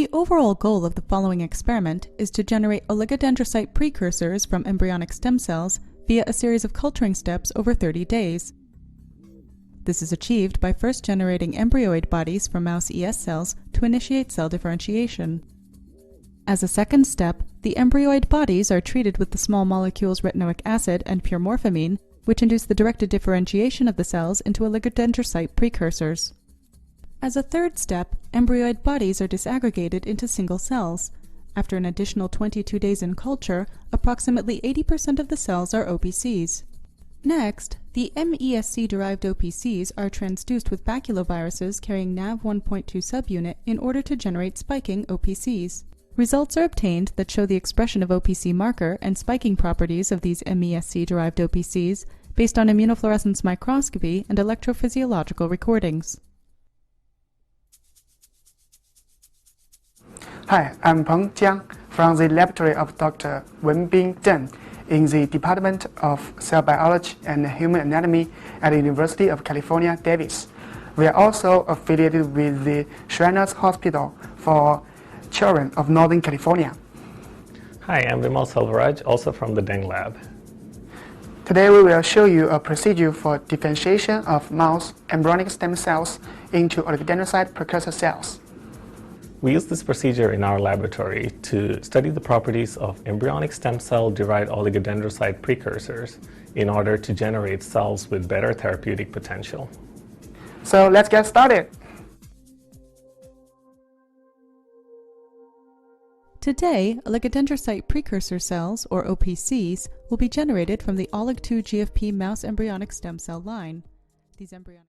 The overall goal of the following experiment is to generate oligodendrocyte precursors from embryonic stem cells via a series of culturing steps over 30 days. This is achieved by first generating embryoid bodies from mouse ES cells to initiate cell differentiation. As a second step, the embryoid bodies are treated with the small molecules retinoic acid and pure morphamine, which induce the directed differentiation of the cells into oligodendrocyte precursors. As a third step, embryoid bodies are disaggregated into single cells. After an additional 22 days in culture, approximately 80% of the cells are OPCs. Next, the MESC-derived OPCs are transduced with baculoviruses carrying NAV1.2 subunit in order to generate spiking OPCs. Results are obtained that show the expression of OPC marker and spiking properties of these MESC-derived OPCs based on immunofluorescence microscopy and electrophysiological recordings. Hi, I'm Peng Jiang from the laboratory of Dr. Wenbin Deng in the Department of Cell Biology and Human Anatomy at the University of California, Davis. We are also affiliated with the Shriners Hospital for Children of Northern California. Hi, I'm Vimal Selvaraj, also from the Deng lab. Today we will show you a procedure for differentiation of mouse embryonic stem cells into oligodendrocyte precursor cells. We use this procedure in our laboratory to study the properties of embryonic stem cell-derived oligodendrocyte precursors in order to generate cells with better therapeutic potential. So let's get started. Today, oligodendrocyte precursor cells, or OPCs, will be generated from the Olig2+GFP mouse embryonic stem cell line. These embryonic